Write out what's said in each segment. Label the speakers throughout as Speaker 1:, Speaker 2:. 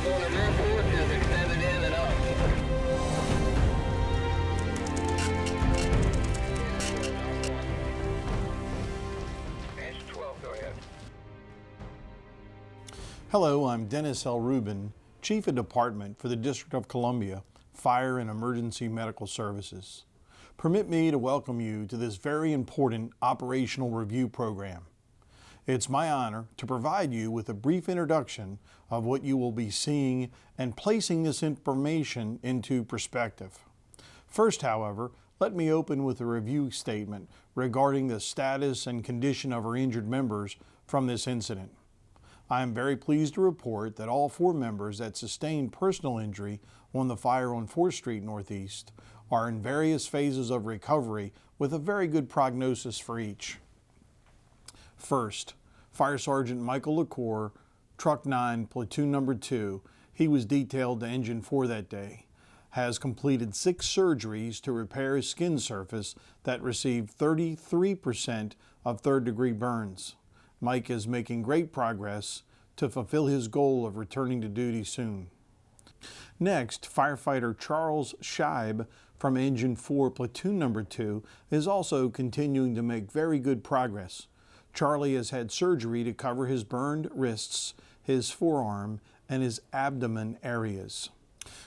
Speaker 1: Going to rear forces extended in and up. Page 12, go ahead.
Speaker 2: Hello, I'm Dennis L. Rubin, Chief of Department for the District of Columbia, Fire and Emergency Medical Services. Permit me to welcome you to this very important operational review program. It's my honor to provide you with a brief introduction of what you will be seeing and placing this information into perspective. First, however, let me open with a review statement regarding the status and condition of our injured members from this incident. I am very pleased to report that all 4 members that sustained personal injury on the fire on 4th Street Northeast are in various phases of recovery with a very good prognosis for each. First, Fire Sergeant Michael LaCour, Truck 9, Platoon Number 2, he was detailed to Engine 4 that day, has completed 6 surgeries to repair his skin surface that received 33% of 3rd-degree burns. Mike is making great progress to fulfill his goal of returning to duty soon. Next, Firefighter Charles Scheib from Engine 4 Platoon Number 2 is also continuing to make very good progress. Charlie has had surgery to cover his burned wrists, his forearm, and his abdomen areas.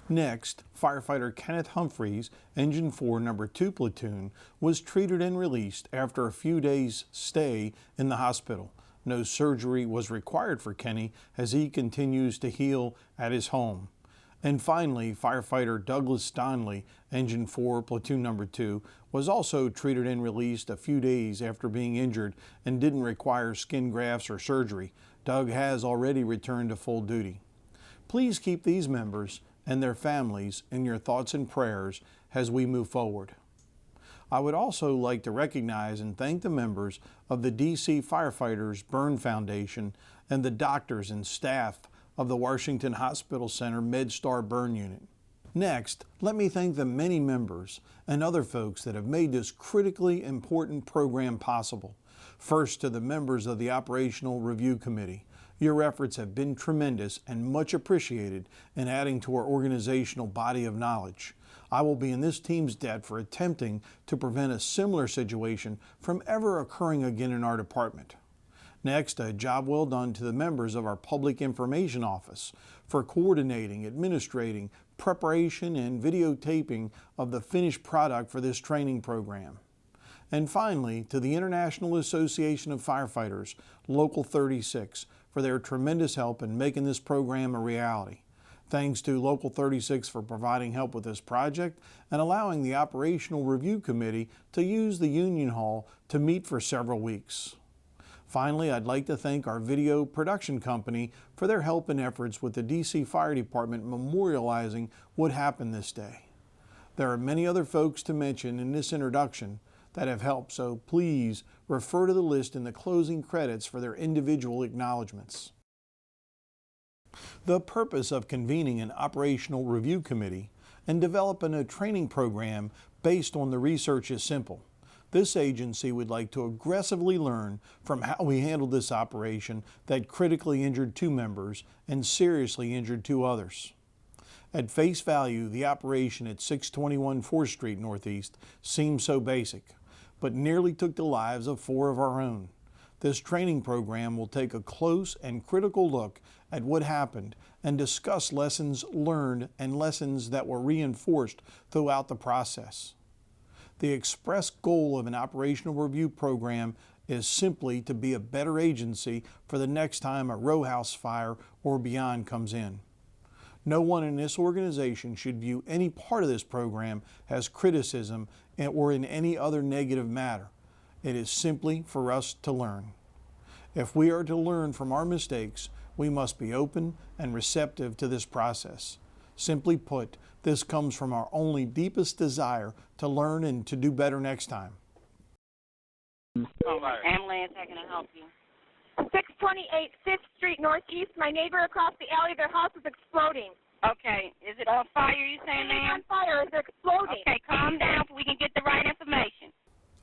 Speaker 2: Next, Firefighter Kenneth Humphreys, Engine 4 Number 2 Platoon, was treated and released after a few days' stay in the hospital. No surgery was required for Kenny as he continues to heal at his home. And finally, Firefighter Douglas Donley, Engine 4 Platoon Number 2, was also treated and released a few days after being injured and didn't require skin grafts or surgery. Doug has already returned to full duty. Please keep these members and their families in your thoughts and prayers as we move forward. I would also like to recognize and thank the members of the DC Firefighters Burn Foundation and the doctors and staff of the Washington Hospital Center MedStar Burn Unit. Next, let me thank the many members and other folks that have made this critically important program possible. First, to the members of the Operational Review Committee. Your efforts have been tremendous and much appreciated in adding to our organizational body of knowledge. I will be in this team's debt for attempting to prevent a similar situation from ever occurring again in our department. Next, a job well done to the members of our Public Information Office for coordinating, administrating, preparation, and videotaping of the finished product for this training program. And finally, to the International Association of Firefighters, Local 36, for their tremendous help in making this program a reality. Thanks to Local 36 for providing help with this project and allowing the Operational Review Committee to use the Union Hall to meet for several weeks. Finally, I'd like to thank our video production company for their help and efforts with the DC Fire Department memorializing what happened this day. There are many other folks to mention in this introduction that have helped, so please refer to the list in the closing credits for their individual acknowledgements. The purpose of convening an operational review committee and developing a training program based on the research is simple. This agency would like to aggressively learn from how we handled this operation that critically injured 2 members and seriously injured 2 others. At face value, the operation at 621 4th Street Northeast seems so basic, but nearly took the lives of 4 of our own. This training program will take a close and critical look at what happened and discuss lessons learned and lessons that were reinforced throughout the process. The express goal of an operational review program is simply to be a better agency for the next time a row house fire or beyond comes in. No one in this organization should view any part of this program as criticism or in any other negative matter. It is simply for us to learn. If we are to learn from our mistakes, we must be open and receptive to this process. Simply put, this comes from our only deepest desire to learn and to do better next time.
Speaker 3: Ambulance, how can I help you?
Speaker 4: 628 5th Street Northeast. My neighbor across the alley, their house is exploding.
Speaker 3: Okay, is it on fire, you saying, ma'am?
Speaker 4: It's on fire, it's exploding.
Speaker 3: Okay, calm down so we can get the right information.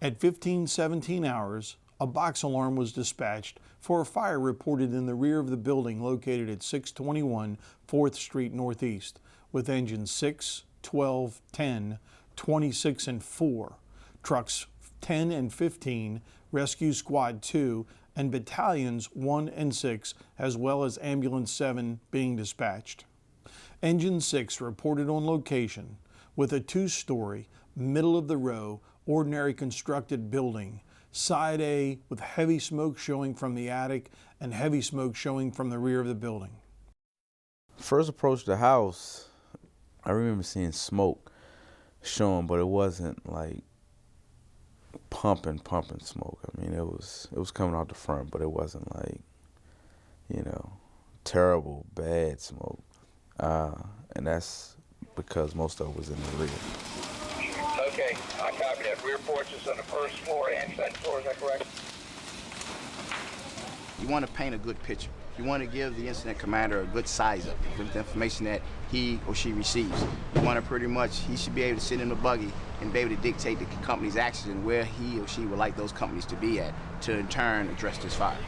Speaker 2: At 15:17 hours a box alarm was dispatched for a fire reported in the rear of the building located at 621 4th Street Northeast with engines 6, 12, 10, 26, and 4, trucks 10 and 15, Rescue Squad 2, and battalions 1 and 6, as well as Ambulance 7 being dispatched. Engine 6 reported on location with a 2-story, middle-of-the-row, ordinary constructed building, Side A with heavy smoke showing from the attic and heavy smoke showing from the rear of the building.
Speaker 5: First approached the house, I remember seeing smoke showing, but it wasn't like pumping smoke. I mean, it was coming out the front, but it wasn't like, terrible, bad smoke. And that's because most of it was in the rear.
Speaker 1: Okay, I copy that. Rear porch is on the first floor and second floor, is that correct?
Speaker 6: You want to paint a good picture. You want to give the incident commander a good size up with the information that he or she receives. You want to pretty much, he should be able to sit in the buggy and be able to dictate the company's actions and where he or she would like those companies to be at to in turn address this fire.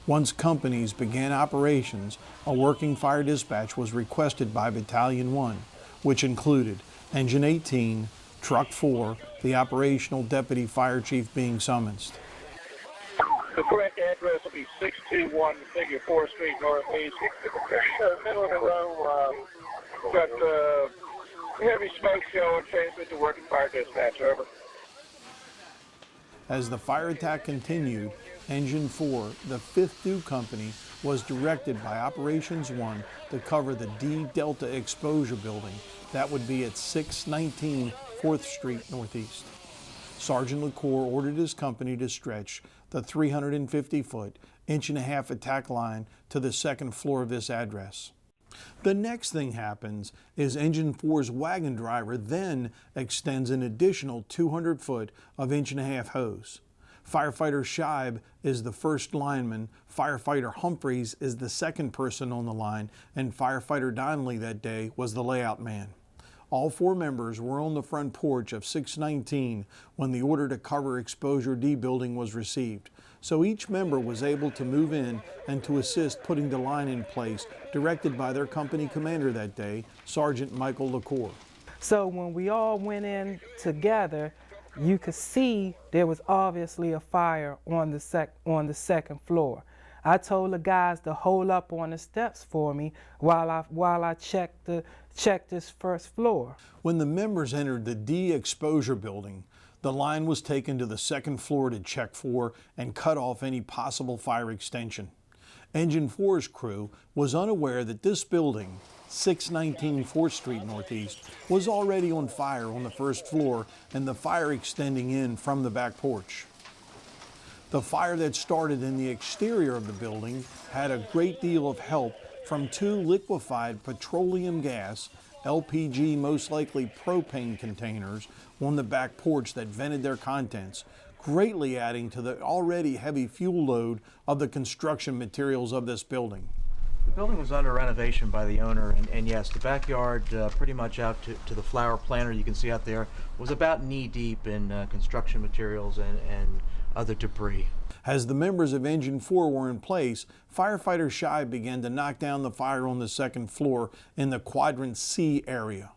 Speaker 2: Once companies began operations, a working fire dispatch was requested by Battalion 1, which included Engine 18, Truck 4, the operational deputy fire chief being summoned.
Speaker 7: The correct address will be 621 Figure 4th Street Northeast. Middle of the row, got heavy smoke showing, transmit to working fire dispatch, over.
Speaker 2: As the fire attack continued, Engine 4, the 5th Due Company, was directed by Operations 1 to cover the D Delta exposure building that would be at 619 4th Street Northeast. Sergeant LaCour ordered his company to stretch the 350-foot, 1.5-inch attack line to the second floor of this address. The next thing happens is Engine 4's wagon driver then extends an additional 200-foot of 1.5-inch hose. Firefighter Scheib is the first lineman, Firefighter Humphreys is the second person on the line, and Firefighter Donnelly that day was the layout man. All 4 members were on the front porch of 619 when the order to cover Exposure D building was received. So each member was able to move in and to assist putting the line in place, directed by their company commander that day, Sergeant Michael LaCour.
Speaker 8: So when we all went in together, you could see there was obviously a fire on the second floor. I told the guys to hold up on the steps for me while I checked this first floor.
Speaker 2: When the members entered the D exposure building, the line was taken to the second floor to check for and cut off any possible fire extension. Engine 4's crew was unaware that this building, 619 4th Street Northeast, was already on fire on the first floor and the fire extending in from the back porch. The fire that started in the exterior of the building had a great deal of help from 2 liquefied petroleum gas, LPG, most likely propane containers on the back porch that vented their contents, greatly adding to the already heavy fuel load of the construction materials of this building.
Speaker 9: The building was under renovation by the owner, and yes, the backyard, pretty much out to the flower planter you can see out there, was about knee-deep in construction materials and other debris.
Speaker 2: As the members of Engine 4 were in place, Firefighter Scheib began to knock down the fire on the second floor in the Quadrant C area.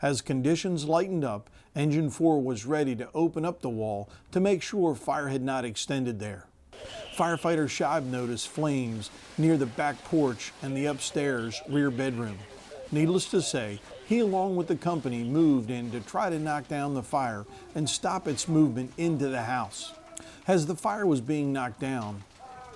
Speaker 2: As conditions lightened up, Engine 4 was ready to open up the wall to make sure fire had not extended there. Firefighter Scheib noticed flames near the back porch and the upstairs rear bedroom. Needless to say, he along with the company moved in to try to knock down the fire and stop its movement into the house. As the fire was being knocked down,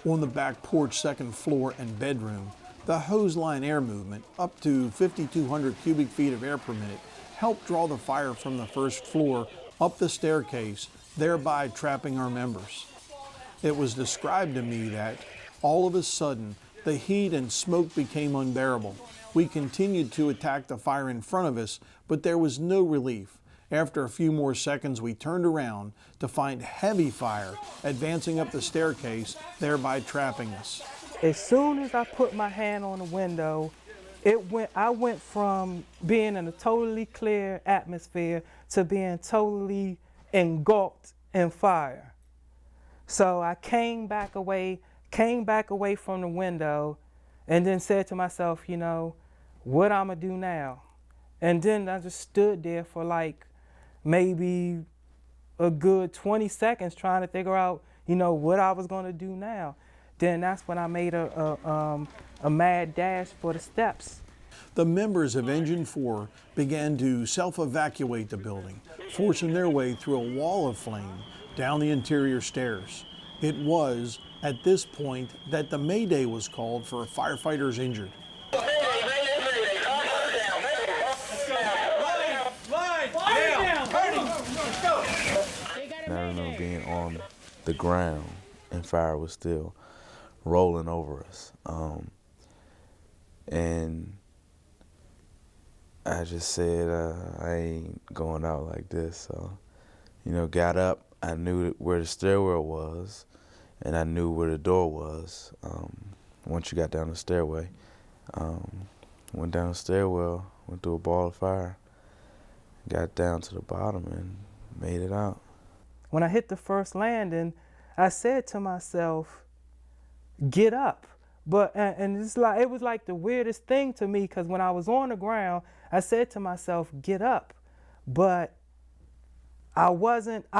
Speaker 2: on the back porch, second floor, and bedroom, the hose line air movement, up to 5,200 cubic feet of air per minute, helped draw the fire from the first floor up the staircase, thereby trapping our members. It was described to me that, all of a sudden, the heat and smoke became unbearable. We continued to attack the fire in front of us, but there was no relief. After a few more seconds, we turned around to find heavy fire advancing up the staircase, thereby trapping us.
Speaker 8: As soon as I put my hand on the window, I went from being in a totally clear atmosphere to being totally engulfed in fire. So I came back away from the window, and then said to myself, you know, what I'm gonna do now? And then I just stood there for like maybe a good 20 seconds trying to figure out, you know, what I was gonna do now. Then that's when I made a mad dash for the steps.
Speaker 2: The members of Engine 4 began to self-evacuate the building, forcing their way through a wall of flame down the interior stairs. It was at this point that the Mayday was called for firefighters injured.
Speaker 5: And I remember being on the ground and fire was still rolling over us. And I just said, I ain't going out like this. So, you know, got up. I knew where the stairwell was, and I knew where the door was. Once you got down the stairway, went down the stairwell, went through a ball of fire, got down to the bottom and made it out.
Speaker 8: When I hit the first landing, I said to myself, get up. But and it's like, it was like the weirdest thing to me, because when I was on the ground, I said to myself, get up. But I ain't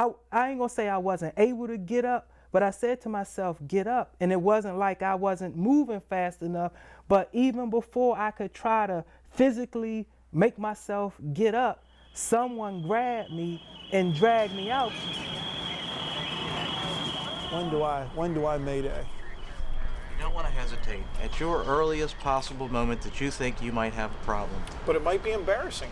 Speaker 8: gonna say I wasn't able to get up, but I said to myself, get up. And it wasn't like I wasn't moving fast enough, but even before I could try to physically make myself get up, someone grabbed me and dragged me out.
Speaker 2: When do I Mayday?
Speaker 9: You don't want to hesitate. At your earliest possible moment that you think you might have a problem.
Speaker 2: But it might be embarrassing.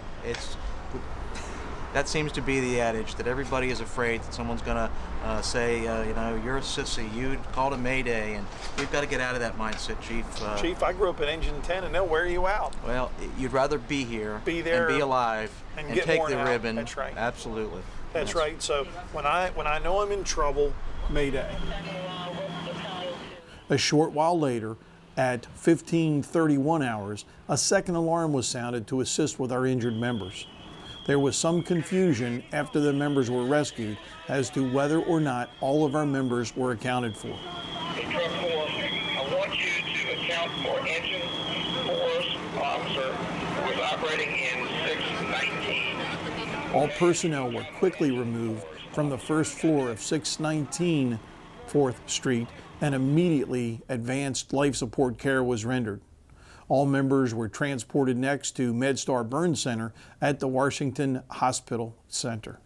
Speaker 9: That seems to be the adage, that everybody is afraid that someone's going to say, you know, you're a sissy, you called a Mayday, and we've got to get out of that mindset, Chief.
Speaker 2: Chief, I grew up in Engine 10, and they'll wear you out.
Speaker 9: Well, you'd rather be here,
Speaker 2: be there,
Speaker 9: and be alive,
Speaker 2: and
Speaker 9: take the ribbon.
Speaker 2: That's right.
Speaker 9: Absolutely.
Speaker 2: That's right. So when I know I'm in trouble, Mayday. A short while later, at 15:31 hours, a second alarm was sounded to assist with our injured members. There was some confusion after the members were rescued as to whether or not all of our members were accounted for.
Speaker 1: Hey, Truck 4, I want you to account for Engine 4's officer who was operating in 619.
Speaker 2: All personnel were quickly removed from the first floor of 619 4th Street, and immediately advanced life support care was rendered. All members were transported next to MedStar Burn Center at the Washington Hospital Center.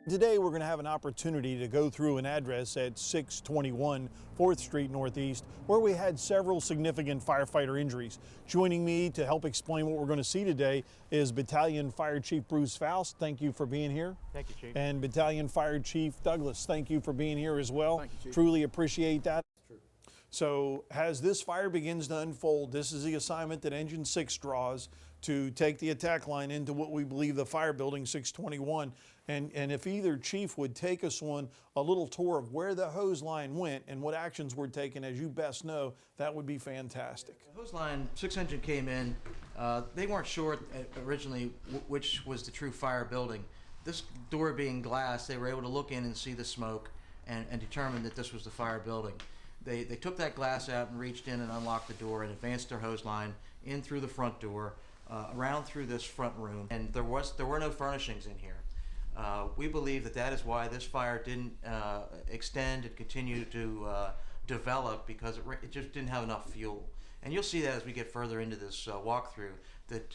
Speaker 2: Today we're going to have an opportunity to go through an address at 621 4th Street Northeast where we had several significant firefighter injuries. Joining me to help explain what we're going to see today is Battalion Fire Chief Bruce Faust. Thank you for being here.
Speaker 9: Thank you, Chief.
Speaker 2: And Battalion Fire Chief Douglas, thank you for being here as well.
Speaker 6: Thank you, Chief.
Speaker 2: Truly appreciate that. So as this fire begins to unfold, this is the assignment that Engine 6 draws to take the attack line into what we believe the fire building 621. And if either chief would take us on a little tour of where the hose line went and what actions were taken, as you best know, that would be fantastic.
Speaker 9: The hose line, 6 engine came in. They weren't sure originally which was the true fire building. This door being glass, they were able to look in and see the smoke and determine that this was the fire building. They took that glass out and reached in and unlocked the door and advanced their hose line in through the front door, around through this front room, and there were no furnishings in here. We believe that is why this fire didn't extend and continue to develop, because it just didn't have enough fuel. And you'll see that as we get further into this walkthrough, that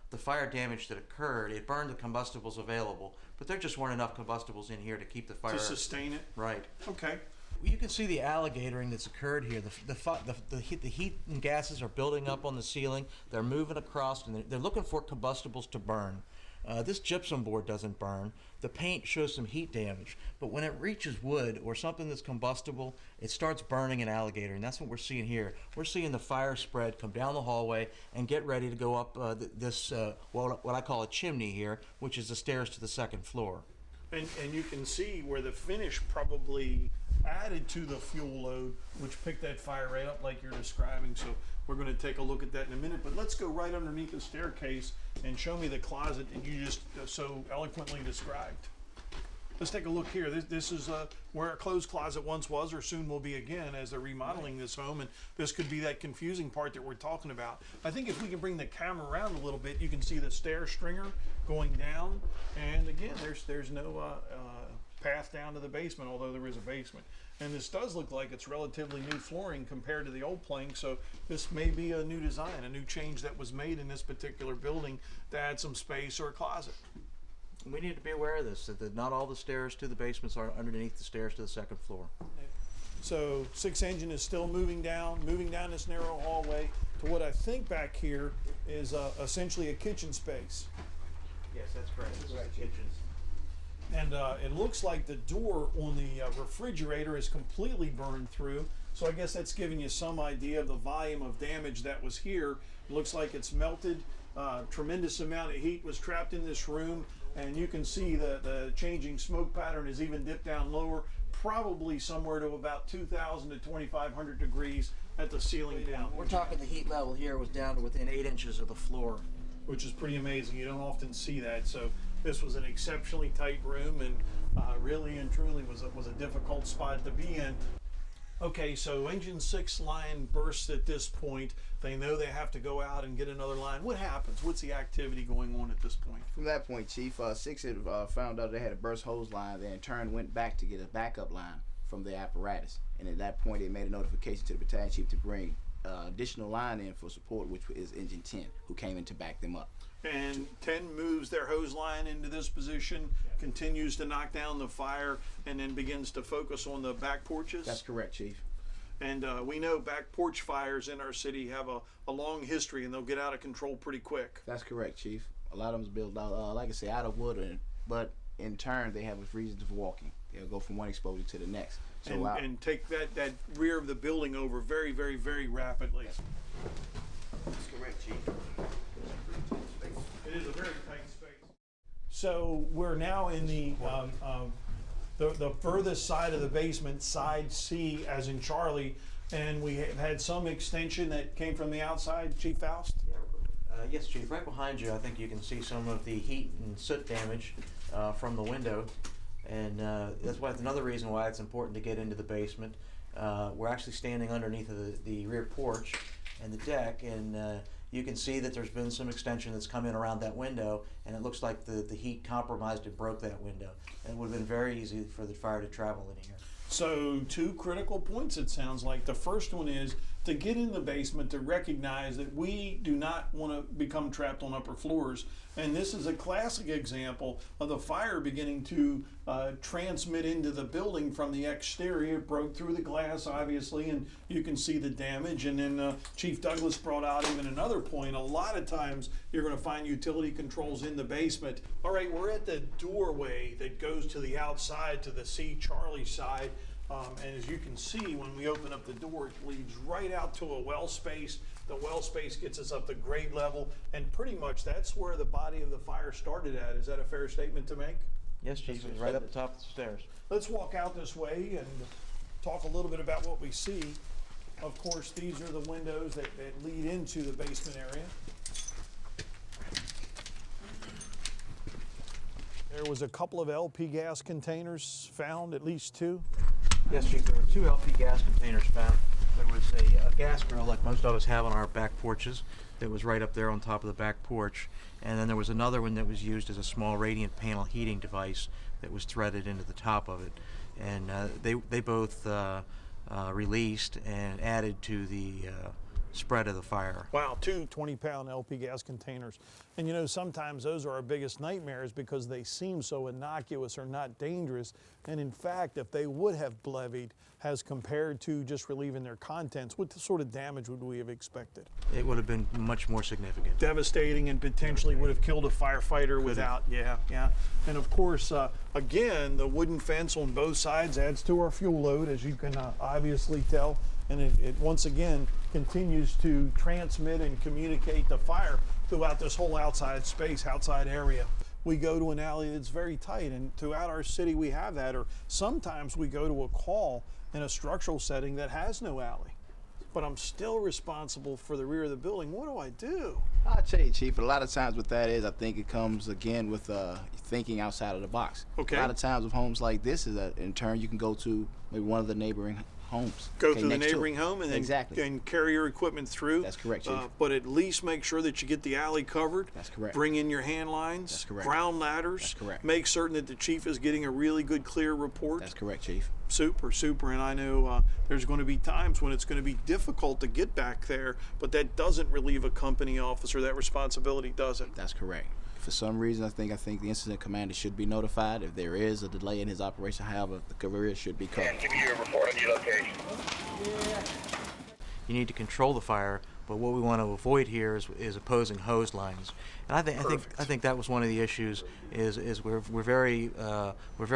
Speaker 9: the fire damage that occurred, it burned the combustibles available, but there just weren't enough combustibles in here to keep the fire...
Speaker 2: To sustain it?
Speaker 9: Right.
Speaker 2: Okay.
Speaker 9: You can see the alligatoring that's occurred here. The heat and gases are building up on the ceiling. They're moving across, and they're looking for combustibles to burn. This gypsum board doesn't burn. The paint shows some heat damage, but when it reaches wood or something that's combustible, it starts burning an alligator, and that's what we're seeing here. We're seeing the fire spread come down the hallway and get ready to go up this, what I call a chimney here, which is the stairs to the second floor.
Speaker 2: And you can see where the finish probably added to the fuel load, which picked that fire right up like you're describing. So we're going to take a look at that in a minute. But let's go right underneath the staircase and show me the closet that you just so eloquently described. Let's take a look here. This is where a clothes closet once was, or soon will be again, as they're remodeling this home. And this could be that confusing part that we're talking about. I think if we can bring the camera around a little bit, you can see the stair stringer going down. And again, there's no path down to the basement, although there is a basement. And this does look like it's relatively new flooring compared to the old plank, so this may be a new design, a new change that was made in this particular building to add some space or a closet.
Speaker 9: We need to be aware of this, that not all the stairs to the basements are underneath the stairs to the second floor.
Speaker 2: So 6 engine is still moving down this narrow hallway to what I think back here is essentially a kitchen space.
Speaker 9: Yes, that's correct. This is the kitchens.
Speaker 2: And it looks like the door on the refrigerator is completely burned through. So I guess that's giving you some idea of the volume of damage that was here. It looks like it's melted. Tremendous amount of heat was trapped in this room. And you can see the changing smoke pattern has even dipped down lower, probably somewhere to about 2,000 to 2,500 degrees at the ceiling down.
Speaker 9: We're talking the heat level here was down to within 8 inches of the floor.
Speaker 2: Which is pretty amazing. You don't often see that. So this was an exceptionally tight room, and really and truly was a difficult spot to be in. Okay, so engine 6 line bursts at this point. They know they have to go out and get another line. What happens? What's the activity going on at this point?
Speaker 6: From that point, Chief, 6 had found out they had a burst hose line. They in turn went back to get a backup line from the apparatus. And at that point, they made a notification to the battalion chief to bring additional line in for support, which is engine 10, who came in to back them up.
Speaker 2: And 10 moves their hose line into this position, continues to knock down the fire, and then begins to focus on the back porches?
Speaker 6: That's correct, Chief.
Speaker 2: And we know back porch fires in our city have a long history, and they'll get out of control pretty quick.
Speaker 6: That's correct, Chief. A lot of them's built out, like I say, out of wood, but in turn, they have reasons for walking. They'll go from one exposure to the next. So
Speaker 2: and take that rear of the building over very, very, very rapidly.
Speaker 6: That's correct, Chief.
Speaker 2: It is a very tight space. So we're now in the furthest side of the basement, side C as in Charlie, and we have had some extension that came from the outside, Chief Faust?
Speaker 9: Yes, Chief. Right behind you, I think you can see some of the heat and soot damage from the window. And that's another reason why it's important to get into the basement. We're actually standing underneath of the rear porch and the deck, and you can see that there's been some extension that's come in around that window, and it looks like the heat compromised and broke that window. And it would have been very easy for the fire to travel in here.
Speaker 2: So 2 critical points, it sounds like. The first one is to get in the basement, to recognize that we do not want to become trapped on upper floors. And this is a classic example of the fire beginning to transmit into the building from the exterior. It broke through the glass, obviously, and you can see the damage. And then Chief Douglas brought out even another point. A lot of times you're going to find utility controls in the basement. All right, we're at the doorway that goes to the outside, to the C Charlie side. And as you can see, when we open up the door, it leads right out to a well space. The well space gets us up to grade level, and pretty much that's where the body of the fire started at. Is that a fair statement to make?
Speaker 9: Yes, Chief. It's right up the top of the stairs.
Speaker 2: Let's walk out this way and talk a little bit about what we see. Of course, these are the windows that lead into the basement area. There was a couple of LP gas containers found, at least 2.
Speaker 9: Yes, Chief, there were 2 LP gas containers found. There was a gas grill, like most of us have on our back porches, that was right up there on top of the back porch. And then there was another one that was used as a small radiant panel heating device that was threaded into the top of it. And they both released and added to the spread of the fire.
Speaker 2: Wow, 2 20-pound LP gas containers. And you know, sometimes those are our biggest nightmares because they seem so innocuous or not dangerous And in fact, if they would have levied as compared to just relieving their contents, what sort of damage would we have expected?
Speaker 9: It would have been much more significant.
Speaker 2: Devastating, and potentially would have killed a firefighter without, yeah. And of course, again, the wooden fence on both sides adds to our fuel load, as you can obviously tell. And it once again continues to transmit and communicate the fire throughout this whole outside space, outside area. We go to an alley that's very tight, and throughout our city we have that, or sometimes we go to a call in a structural setting that has no alley. But I'm still responsible for the rear of the building. What do I do?
Speaker 6: I'll tell you, Chief, a lot of times what that is, I think it comes again with thinking outside of the box.
Speaker 2: Okay.
Speaker 6: A lot of times with homes like this is that in turn you can go to maybe one of the neighboring homes.
Speaker 2: Go through the neighboring home and then
Speaker 6: exactly.
Speaker 2: and carry your equipment through.
Speaker 6: That's correct, Chief.
Speaker 2: But at least make sure that you get the alley covered.
Speaker 6: That's correct.
Speaker 2: Bring in your hand lines.
Speaker 6: That's correct.
Speaker 2: Ground ladders.
Speaker 6: That's correct.
Speaker 2: Make certain that the chief is getting a really good, clear report.
Speaker 6: That's correct, Chief.
Speaker 2: Super. And I know there's going to be times when it's going to be difficult to get back there, but that doesn't relieve a company officer. That responsibility doesn't.
Speaker 6: That's correct. For some reason, I think the incident commander should be notified if there is a delay in his operation. However, the career should be covered.
Speaker 1: And give you a report on your location.
Speaker 9: You need to control the fire, but what we want to avoid here is opposing hose lines. And I think that was one of the issues. Is we're very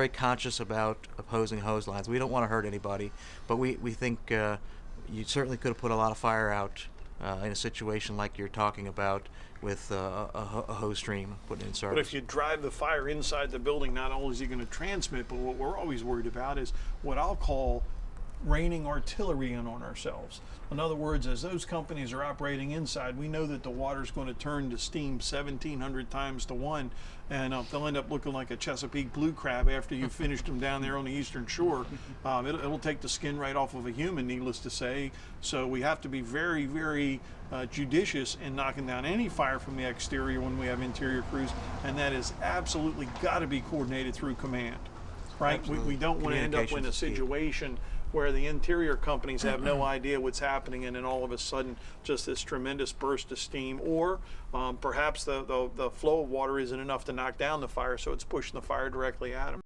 Speaker 9: conscious about opposing hose lines. We don't want to hurt anybody, but we think you certainly could have put a lot of fire out in a situation like you're talking about with a hose stream put in service.
Speaker 2: But if you drive the fire inside the building, not only is it going to transmit, but what we're always worried about is what I'll call raining artillery in on ourselves. In other words, as those companies are operating inside, we know that the water's going to turn to steam 1,700 times to 1, and they'll end up looking like a Chesapeake blue crab after you've finished them down there on the eastern shore. It'll take the skin right off of a human, needless to say. So we have to be very, very judicious in knocking down any fire from the exterior when we have interior crews, and that is absolutely got to be coordinated through command, right? We don't want to end up in a situation where the interior companies have no idea what's happening, and then all of a sudden just this tremendous burst of steam, or perhaps the flow of water isn't enough to knock down the fire, so it's pushing the fire directly at them.